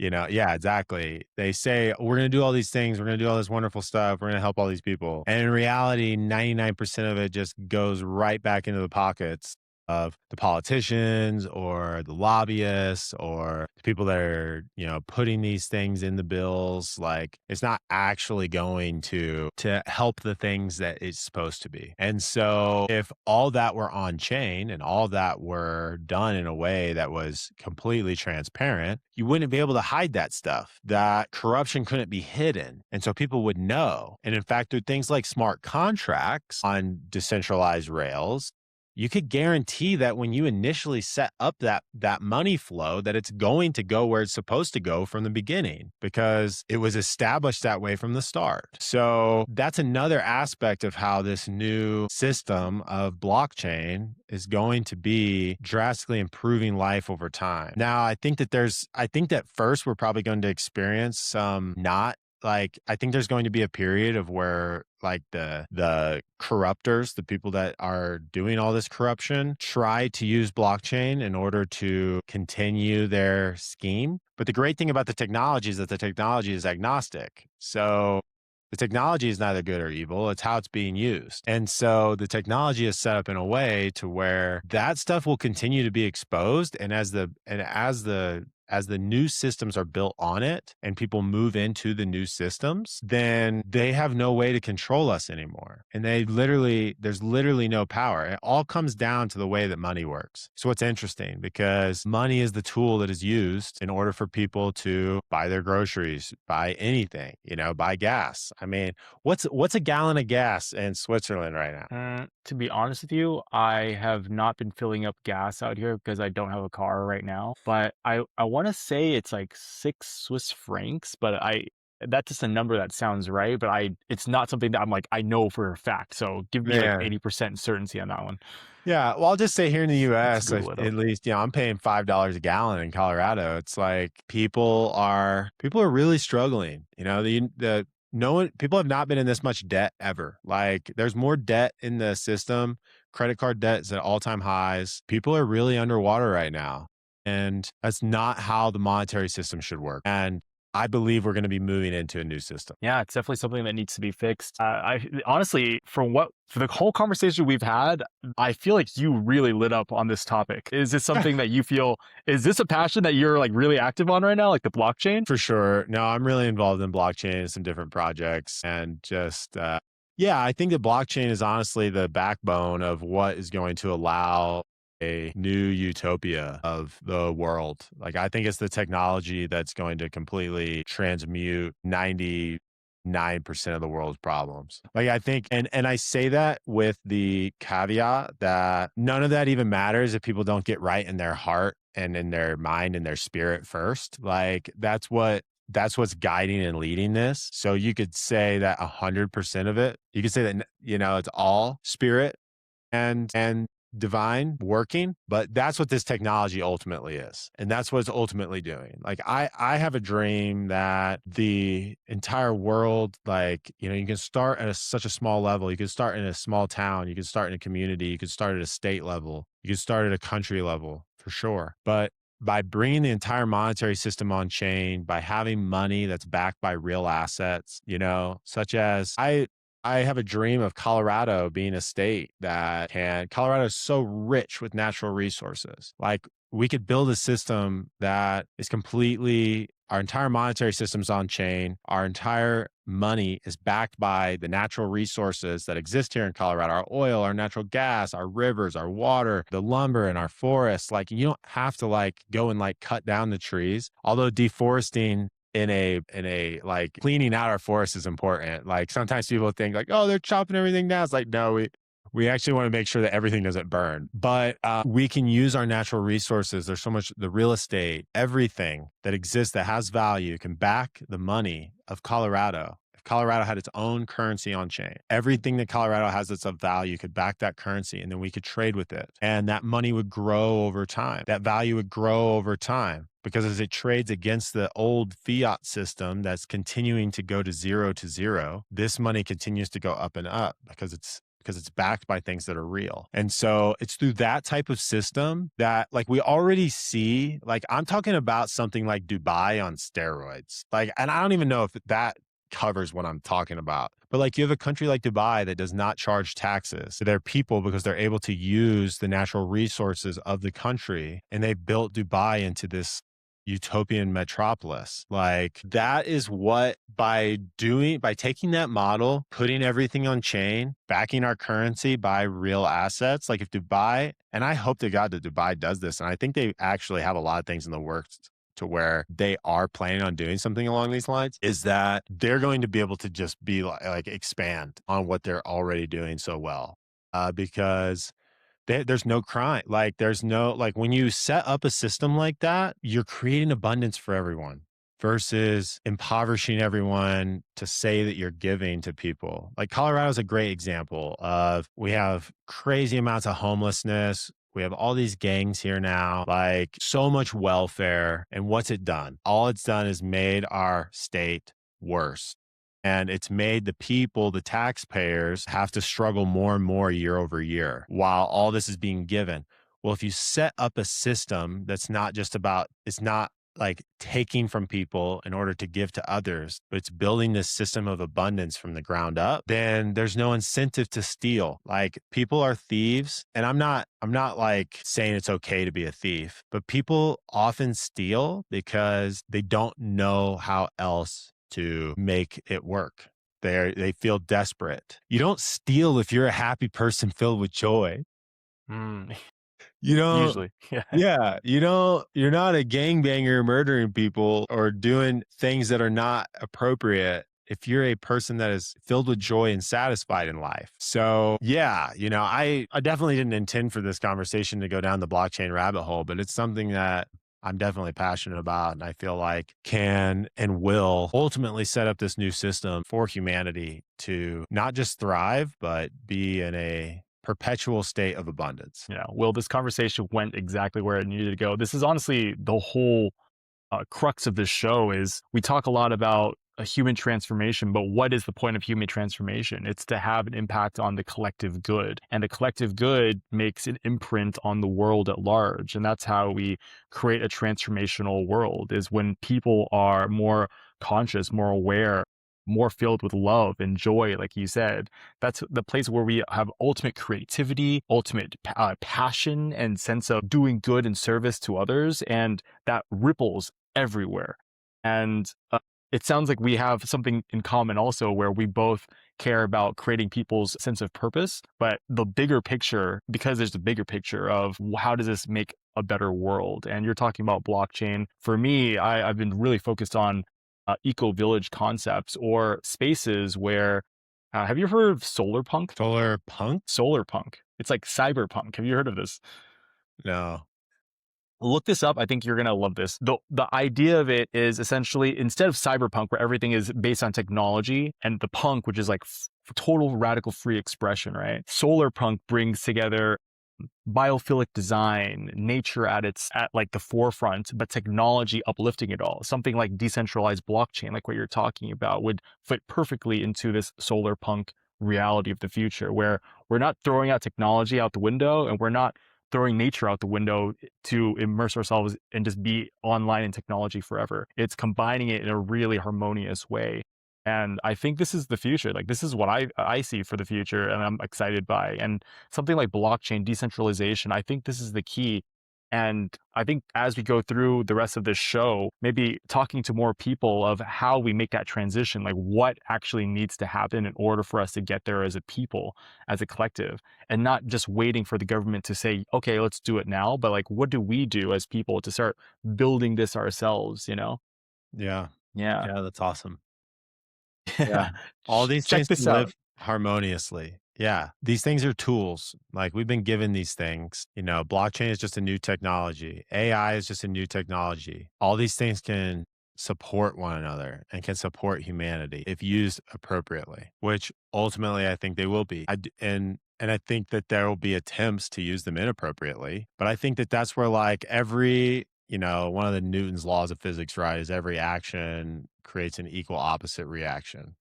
yeah, exactly. They say, we're going to do all these things. We're going to do all this wonderful stuff. We're going to help all these people. And in reality, 99% of it just goes right back into the pockets of the politicians or the lobbyists or the people that are, putting these things in the bills. Like it's not actually going to help the things that it's supposed to be. And so if all that were on chain and all that were done in a way that was completely transparent, you wouldn't be able to hide that stuff. That corruption couldn't be hidden. And so people would know. And in fact, through things like smart contracts on decentralized rails, you could guarantee that when you initially set up that money flow, that it's going to go where it's supposed to go from the beginning because it was established that way from the start. So that's another aspect of how this new system of blockchain is going to be drastically improving life over time. Now, I think that first we're probably going to experience some not like, I think there's going to be a period of where like the corruptors, the people that are doing all this corruption, try to use blockchain in order to continue their scheme. But the great thing about the technology is that the technology is agnostic. So the technology is neither good or evil. It's how it's being used. And so the technology is set up in a way to where that stuff will continue to be exposed. And as the new systems are built on it and people move into the new systems, then they have no way to control us anymore. And there's literally no power. It all comes down to the way that money works. So it's interesting because money is the tool that is used in order for people to buy their groceries, buy anything, buy gas. I mean, what's a gallon of gas in Switzerland right now? To be honest with you, I have not been filling up gas out here because I don't have a car right now. But I want to say it's like 6 Swiss francs, but that's just a number that sounds right. But it's not something that I'm like I know for a fact. So give me like Man. 80% certainty on that one. Yeah, well, I'll just say here in the Let's US, Google it at up. least, I'm paying $5 a gallon in Colorado. It's like people are really struggling. The no one people have not been in this much debt ever. Like there's more debt in the system. Credit card debt is at all-time highs. People are really underwater right now. And that's not how the monetary system should work. And I believe we're going to be moving into a new system. Yeah, it's definitely something that needs to be fixed. I honestly, for the whole conversation we've had, I feel like you really lit up on this topic. Is this something that you feel? Is this a passion that you're like really active on right now, like the blockchain? For sure. No, I'm really involved in blockchain and some different projects and just, yeah, I think the blockchain is honestly the backbone of what is going to allow a new utopia of the world. Like, I think it's the technology that's going to completely transmute 99% of the world's problems. Like, I think, and I say that with the caveat that none of that even matters if people don't get right in their heart and in their mind and their spirit first. Like, that's what's guiding and leading this. So you could say that 100% of it, you could say that, it's all spirit and divine working, but that's what this technology ultimately is. And that's what it's ultimately doing. Like, I have a dream that the entire world, like, you can start at such a small level. You can start in a small town, you can start in a community, you can start at a state level, you can start at a country level for sure. But by bringing the entire monetary system on chain, by having money that's backed by real assets, such as I have a dream of Colorado being a state Colorado is so rich with natural resources. Like, we could build a system that is our entire monetary system's on chain. Our entire money is backed by the natural resources that exist here in Colorado, our oil, our natural gas, our rivers, our water, the lumber and our forests. Like, you don't have to like go and like cut down the trees, although deforesting in a like cleaning out our forests is important. Like, sometimes people think like, oh, they're chopping everything down. It's like, no, we actually want to make sure that everything doesn't burn. But we can use our natural resources. There's so much, the real estate, everything that exists that has value can back the money of Colorado. If Colorado had its own currency on chain, everything that Colorado has that's of value could back that currency, and then we could trade with it. And that money would grow over time. That value would grow over time, because as it trades against the old fiat system that's continuing to go to zero, this money continues to go up and up because it's backed by things that are real. And so it's through that type of system that, like, we already see, like, I'm talking about something like Dubai on steroids. Like, and I don't even know if that covers what I'm talking about. But like, you have a country like Dubai that does not charge taxes to their people because they're able to use the natural resources of the country, and they've built Dubai into this utopian metropolis. Like, that is what, by taking that model, putting everything on chain, backing our currency by real assets, like if Dubai, and I hope to God that Dubai does this, and I think they actually have a lot of things in the works to where they are planning on doing something along these lines, is that they're going to be able to just be like expand on what they're already doing so well. Because there's no crime. Like, there's no, like, when you set up a system like that, you're creating abundance for everyone versus impoverishing everyone to say that you're giving to people. Like, Colorado is a great example of, we have crazy amounts of homelessness. We have all these gangs here now, like, so much welfare. And what's it done? All it's done is made our state worse. And it's made the people, the taxpayers, have to struggle more and more year over year while all this is being given. Well, if you set up a system that's not just about, it's not like taking from people in order to give to others, but it's building this system of abundance from the ground up, then there's no incentive to steal. Like, people are thieves. And I'm not like saying it's okay to be a thief, but people often steal because they don't know how else to make it work. They feel desperate. You don't steal if you're a happy person filled with joy. Mm, You don't, usually, yeah. yeah, you're not a gangbanger murdering people or doing things that are not appropriate if you're a person that is filled with joy and satisfied in life. So yeah, I definitely didn't intend for this conversation to go down the blockchain rabbit hole, but it's something that I'm definitely passionate about, and I feel like can and will ultimately set up this new system for humanity to not just thrive, but be in a perpetual state of abundance. Yeah. Well, this conversation went exactly where it needed to go. This is honestly the whole crux of this show. Is we talk a lot about a human transformation, but what is the point of human transformation? It's to have an impact on the collective good. And the collective good makes an imprint on the world at large. And that's how we create a transformational world, is when people are more conscious, more aware, more filled with love and joy, like you said. That's the place where we have ultimate creativity, ultimate passion, and sense of doing good and service to others. And that ripples everywhere. And it sounds like we have something in common also, where we both care about creating people's sense of purpose, but the bigger picture, because there's a bigger picture of how does this make a better world? And you're talking about blockchain. For me, I've been really focused on eco village concepts or spaces where, have you ever heard of solar punk? Solar punk? Solar punk. It's like cyberpunk. Have you heard of this? No. Look this up. I think you're gonna love this. The idea of it is essentially, instead of cyberpunk, where everything is based on technology, and the punk, which is like total radical free expression, right? Solar punk brings together biophilic design, nature at like the forefront, but technology uplifting it all. Something like decentralized blockchain, like what you're talking about, would fit perfectly into this solar punk reality of the future, where we're not throwing out technology out the window, and we're not throwing nature out the window to immerse ourselves and just be online in technology forever. It's combining it in a really harmonious way. And I think this is the future. Like, this is what I see for the future, and I'm excited by. And something like blockchain decentralization, I think this is the key. And I think as we go through the rest of this show, maybe talking to more people of how we make that transition, like what actually needs to happen in order for us to get there as a people, as a collective, and not just waiting for the government to say, okay, let's do it now, but like, what do we do as people to start building this ourselves, you know? Yeah. Yeah. Yeah, that's awesome. Yeah. Yeah. All these Check things this can out. live harmoniously. Yeah. These things are tools. Like we've been given these things. Blockchain is just a new technology. AI is just a new technology. All these things can support one another and can support humanity if used appropriately, which ultimately I think they will be. And I think that there will be attempts to use them inappropriately. But I think that that's where like one of the Newton's laws of physics, right, is every action creates an equal opposite reaction,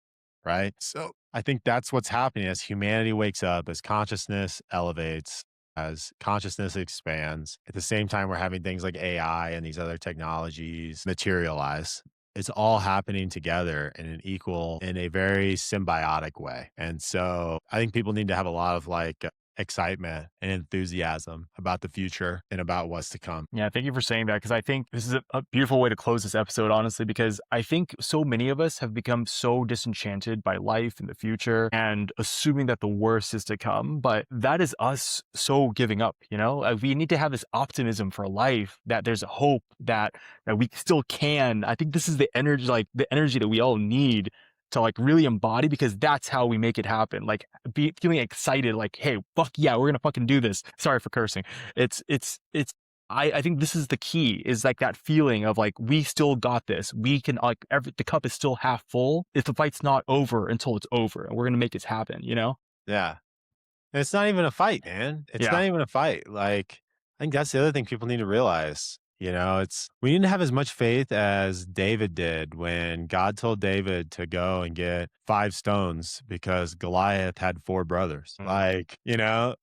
right? So I think that's what's happening as humanity wakes up, as consciousness elevates, as consciousness expands. At the same time, we're having things like AI and these other technologies materialize. It's all happening together in a very symbiotic way. And so I think people need to have a lot of like excitement and enthusiasm about the future and about what's to come. Yeah, thank you for saying that, because I think this is a beautiful way to close this episode, honestly, because I think so many of us have become so disenchanted by life and the future and assuming that the worst is to come. But that is us so giving up, you know? We need to have this optimism for life, that there's hope, that we still can. I think this is the energy, like the energy that we all need to like really embody, because that's how we make it happen. Like, feeling excited, like, hey, fuck yeah, we're gonna fucking do this. Sorry for cursing. I think this is the key, is like that feeling of like, we still got this. We can, like, the cup is still half full. If the fight's not over until it's over, and we're going to make this happen, you know? Yeah. And it's not even a fight, man. It's Yeah. not even a fight. Like, I think that's the other thing people need to realize. We need to have as much faith as David did when God told David to go and get 5 stones because Goliath had 4 brothers. Mm.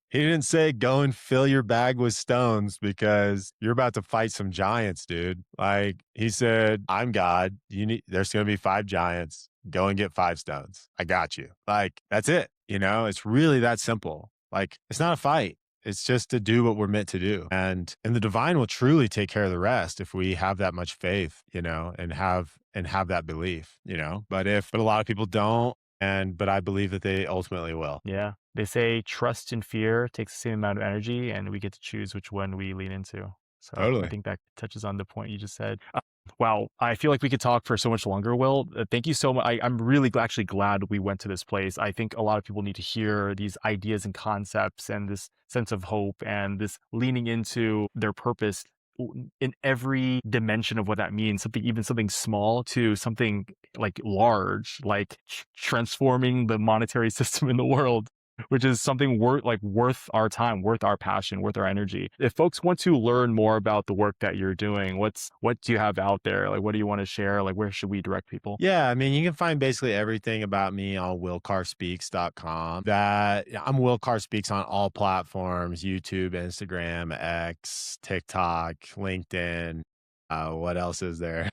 He didn't say go and fill your bag with stones because you're about to fight some giants, dude. Like, he said, I'm God. There's going to be 5 giants. Go and get 5 stones. I got you. Like, that's it. It's really that simple. Like, it's not a fight. It's just to do what we're meant to do. And the divine will truly take care of the rest if we have that much faith, and have that belief. But a lot of people don't. But I believe that they ultimately will. Yeah. They say trust and fear takes the same amount of energy, and we get to choose which one we lean into. So I Totally. think that touches on the point you just said. Wow, I feel like we could talk for so much longer, Will. Thank you so much. I'm really actually glad we went to this place. I think a lot of people need to hear these ideas and concepts and this sense of hope and this leaning into their purpose in every dimension of what that means. Something small to something like large, like transforming the monetary system in the world. which is something worth our time, worth our passion, worth our energy. If folks want to learn more about the work that you're doing, what do you have out there? Like, what do you want to share? Like, where should we direct people? Yeah, I mean, you can find basically everything about me on willcarspeaks.com. I'm Will Carr Speaks on all platforms: YouTube, Instagram, X, TikTok, LinkedIn. What else is there?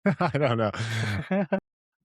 I don't know.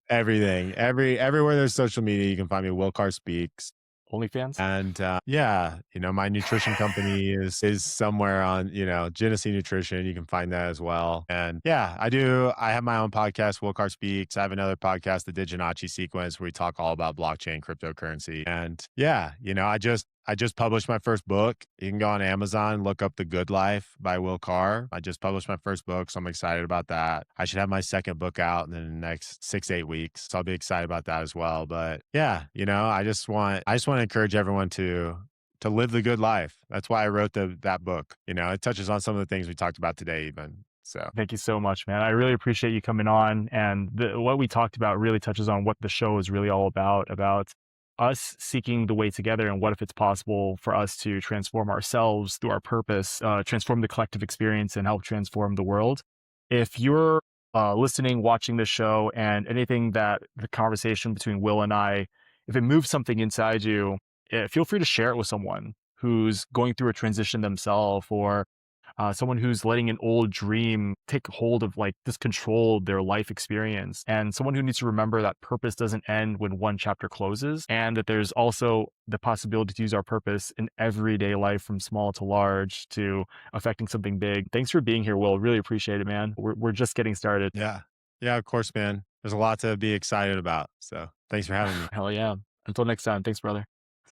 Everything. Everywhere there's social media, you can find me, Will Carr Speaks. OnlyFans? And, yeah, my nutrition company is somewhere on, Genesee Nutrition. You can find that as well. And yeah, I have my own podcast, Will Carr Speaks. I have another podcast, The Diginachi Sequence, where we talk all about blockchain, cryptocurrency. And yeah, I just published my first book. You can go on Amazon, look up The Good Life by Will Carr. I just published my first book, so I'm excited about that. I should have my second book out in the next 6, 8 weeks. So I'll be excited about that as well. But yeah, I just want to encourage everyone to live the good life. That's why I wrote that book. It touches on some of the things we talked about today, even. So Thank you so much, man. I really appreciate you coming on. And what we talked about really touches on what the show is really all about us seeking the way together. And what if it's possible for us to transform ourselves through our purpose, transform the collective experience, and help transform the world? If you're listening, watching this show, and anything that the conversation between Will and I, if it moves something inside you, feel free to share it with someone who's going through a transition themselves, or someone who's letting an old dream take hold of like this control their life experience, and someone who needs to remember that purpose doesn't end when one chapter closes, and that there's also the possibility to use our purpose in everyday life, from small to large to affecting something big. Thanks for being here, Will. Really appreciate it, man. We're just getting started. yeah. Yeah, of course, man. There's a lot to be excited about. So thanks for having me. Hell yeah. Until next time. Thanks, brother.